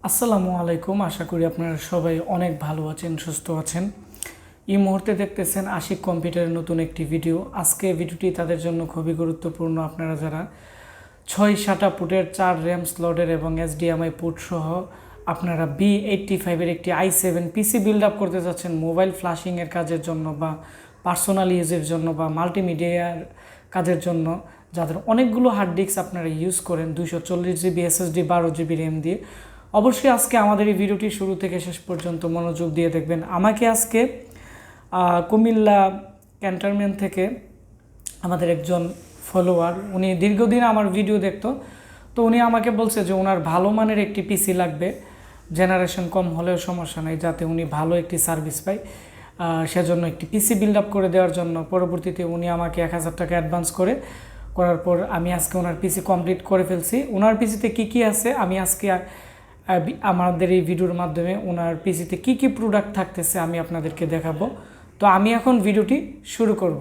আসসালামু আলাইকুম। আশা করি আপনারা সবাই অনেক ভালো আছেন, সুস্থ আছেন। এই মুহূর্তে দেখতেছেন আশিক কম্পিউটারের নতুন একটি ভিডিও। আজকে ভিডিওটি তাদের জন্য খুবই গুরুত্বপূর্ণ। আপনারা যারা 6 পুটের 4 র্যাম স্লটের এবং HDMI পোর্ট সহ আপনারা B85-এর একটি i7 পিসি বিল্ড আপ করতে যাচ্ছেন মোবাইল ফ্ল্যাশিংয়ের কাজের জন্য বা পার্সোনাল ইউজের জন্য বা মাল্টিমিডিয়ার কাজের জন্য, যাদের অনেকগুলো হার্ড ডিস্ক আপনারা ইউজ করেন 240 GB SSD 12 GB র্যাম দিয়ে, অবশ্যই আজকে আমাদের এই ভিডিওটি শুরু থেকে শেষ পর্যন্ত মনোযোগ দিয়ে দেখবেন। আমাকে আজকে কুমিল্লা ক্যান্টনমেন্ট থেকে আমাদের একজন ফলোয়ার, উনি দীর্ঘদিন আমার ভিডিও দেখতো, তো উনি আমাকে বলছে যে ওনার ভালো মানের একটি পিসি লাগবে, জেনারেশন কম হলেও সমস্যা নেই, যাতে উনি ভালো একটি সার্ভিস পায়। সেজন্য একটি পিসি বিল্ড আপ করে দেওয়ার জন্য পরবর্তীতে উনি আমাকে 1000 টাকা অ্যাডভান্স করার পর আমি আজকে ওনার পিসি কমপ্লিট করে ফেলছি। ওনার পিসিতে কী আছে আমি আজকে আমাদের এই ভিডিওর মাধ্যমে ওনার পিসিতে কী প্রোডাক্ট থাকতেছে আমি আপনাদেরকে দেখাবো। তো আমি এখন ভিডিওটি শুরু করব।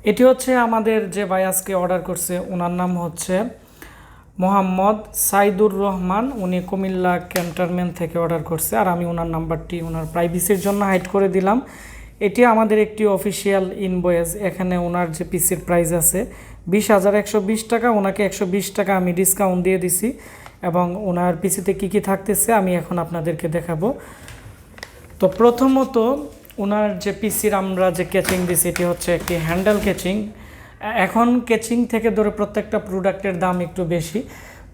এটি হচ্ছে আমাদের যে ভাই আজকে অর্ডার করছে, ওনার নাম হচ্ছে মোহাম্মদ সাইদুর রহমান। উনি কুমিল্লা ক্যান্টনমেন্ট থেকে অর্ডার করছে, আর আমি ওনার নাম্বারটি ওনার প্রাইভেসির জন্য হাইড করে দিলাম। এটি আমাদের একটি অফিসিয়াল ইনভয়েস। এখানে ওনার যে পিসির প্রাইস আছে 20,120 টাকা, ওনাকে 120 টাকা আমি ডিসকাউন্ট দিয়ে দিছি। এবং ওনার পিসিতে কী থাকতেছে আমি এখন আপনাদেরকে দেখাবো। তো প্রথমত ওনার যে পিসির আমরা যে কেচিং দিছি, এটি হচ্ছে একটি হ্যান্ডেল কেচিং। এখন কেচিং থেকে ধরে প্রত্যেকটা প্রোডাক্টের দাম একটু বেশি,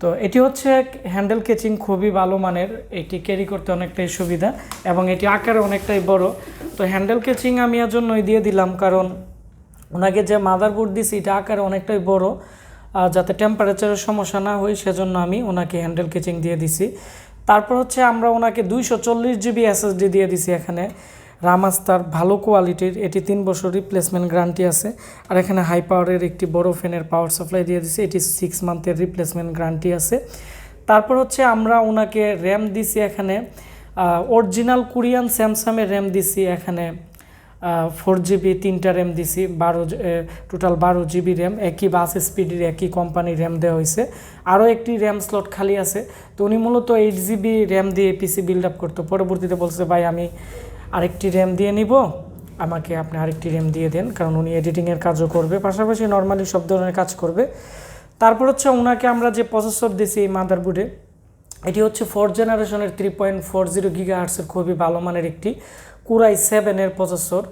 তো এটি হচ্ছে হ্যান্ডেল কেচিং, খুবই ভালো মানের। এটি ক্যারি করতে অনেকটাই সুবিধা এবং এটি আকারে অনেকটাই বড়। তো হ্যান্ডেল কেচিং আমি এর জন্যই দিয়ে দিলাম, কারণ ওনাকে যে মাদারবোর্ড দিছি এটা আকারে অনেকটাই বড়, যাতে টেম্পারেচারের সমস্যা না হয়, সেজন্য আমি ওনাকে হ্যান্ডেল কেচিং দিয়ে দিছি। তারপর হচ্ছে আমরা ওনাকে 240 GB SSD দিয়ে দিছি। এখানে রামাস্তার ভালো কোয়ালিটির, এটি 3 বছর রিপ্লেসমেন্ট গ্যারান্টি আছে। আর এখানে হাই পাওয়ারের একটি বড় ফ্যানের পাওয়ার সাপ্লাই দিয়ে দিছি, এটি 6 মান্থের রিপ্লেসমেন্ট গ্যারান্টি আছে। তারপর হচ্ছে আমরা ওনাকে র্যাম দিছি, এখানে অরিজিনাল কোরিয়ান স্যামসাংয়ের র্যাম দিছি। এখানে 4 GB 3টা র্যাম দিছি, টোটাল 12 GB র্যাম, একই বাস স্পিডের একই কোম্পানির র্যাম দেওয়া হয়েছে। আরও একটি র্যাম স্লট খালি আছে। তো উনি মূলত 8 GB র্যাম দিয়ে পিসি বিল্ড আপ করতো। পরবর্তীতে বলছে ভাই আমি আরেকটি র্যাম দিয়ে নিব, আমাকে আপনি আরেকটি র্যাম দিয়ে দেন, কারণ উনি এডিটিংয়ের কাজও করবে, পাশাপাশি নর্মালি সব ধরনের কাজ করবে। তারপর হচ্ছে ওনাকে আমরা যে প্রসেসর দিছি এই মাদারবোর্ডে, এটি হচ্ছে 4th জেনারেশনের 3.40 GHz খুবই ভালো মানের একটি কোরাই 7-এর প্রসেসর,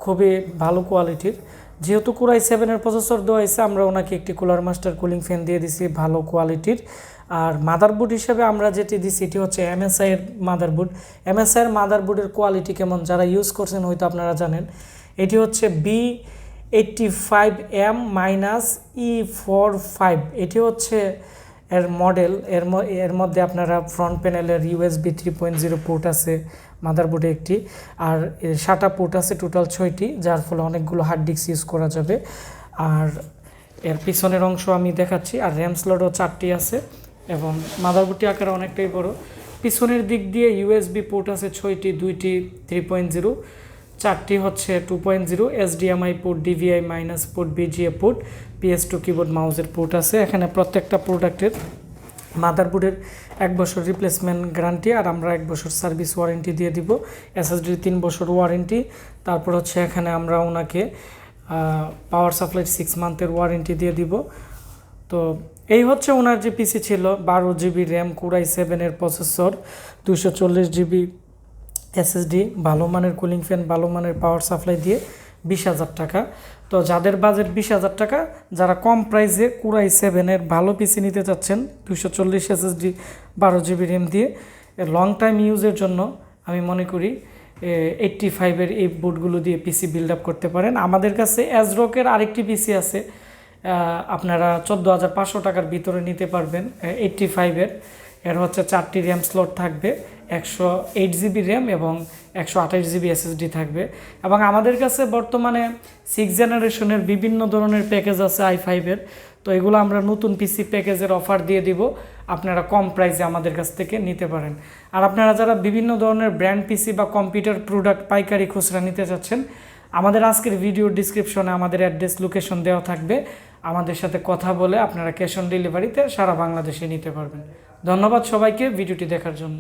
খুবই ভালো কোয়ালিটির। যেহেতু কোরাই 7-এর প্রসেসর দেওয়া হয়েছে, আমরা ওনাকে একটি কুলার মাস্টার কুলিং ফ্যান দিয়ে দিছি ভালো কোয়ালিটির। আর মাদারবোর্ড হিসেবে আমরা যেটি দিছি এটি হচ্ছে MSI-এর মাদারবোর্ড। MSI-এর মাদারবোর্ডের কোয়ালিটি কেমন যারা ইউজ করছেন হয়তো আপনারা জানেন। এটি হচ্ছে B85M-E45, এটি হচ্ছে এর মডেল। এর মধ্যে আপনারা ফ্রন্ট প্যানেলের USB 3.0 পোর্ট আছে মাদারবোর্ডে একটি, আর 7টা পোর্ট আছে টোটাল 6টি, যার ফলে অনেকগুলো হার্ড ডিস্ক ইউজ করা যাবে। আর এর পিছনের অংশ আমি দেখাচ্ছি। আর র্যাম স্লটও 4টি আছে এবং মাদারবোর্ডটি আকারে অনেকটাই বড়। পিছনের দিক দিয়ে USB পোর্ট আছে 6টি, 2টি 3.0, 4টি হচ্ছে 2.0, HDMI port, DVI minus port, BGA port, PS2 keyboard মাউসের পোর্ট আছে। এখানে প্রত্যেকটা প্রোডাক্টের মাদারবোর্ডের 1 বছর রিপ্লেসমেন্ট গ্যারান্টি, আর আমরা 1 বছর সার্ভিস ওয়ারেন্টি দিয়ে দিব। SSD 3 বছর ওয়ারেন্টি। তারপর হচ্ছে এখানে আমরা ওনাকে পাওয়ার সাপ্লাই 6 মান্থের ওয়ারেন্টি দিয়ে দিব। তো এই হচ্ছে ওনার যে পিসি ছিল, 12 GB র্যাম, কোরাই 7-এর প্রসেসর, 240 GB SSD, ভালো মানের কুলিং ফ্যান, ভালো মানের পাওয়ার সাপ্লাই দিয়ে 20,000 টাকা। তো যাদের বাজেট 20,000 টাকা, যারা কম প্রাইসে কোরাই 7-এর ভালো পিসি নিতে চাচ্ছেন 240 SSD 12 GB র্যাম দিয়ে লং টাইম ইউজের জন্য, আমি মনে করি 85-এর এই বোর্ডগুলো দিয়ে পিসি বিল্ড আপ করতে পারেন। আমাদের কাছে ASRock-এর আরেকটি পিসি আছে, আপনারা 14,500 টাকার ভিতরে নিতে পারবেন 85-এর। এর হচ্ছে 4টি র্যাম স্লট থাকবে, 108 GB র্যাম এবং 128 GB SSD থাকবে। এবং আমাদের কাছে বর্তমানে 6 জেনারেশনের বিভিন্ন ধরনের প্যাকেজ আছে i5-এর। তো এগুলো আমরা নতুন পিসি প্যাকেজের অফার দিয়ে দিব, আপনারা কম প্রাইসে আমাদের কাছ থেকে নিতে পারেন। আর আপনারা যারা বিভিন্ন ধরনের ব্র্যান্ড পিসি বা কম্পিউটার প্রোডাক্ট পাইকারি খুচরা নিতে চাচ্ছেন, আমাদের আজকের ভিডিও ডিসক্রিপশনে আমাদের অ্যাড্রেস লোকেশন দেওয়া থাকবে, আমাদের সাথে কথা বলে আপনারা ক্যাশ অন ডেলিভারিতে সারা বাংলাদেশে নিতে পারবেন। ধন্যবাদ সবাইকে ভিডিওটি দেখার জন্য।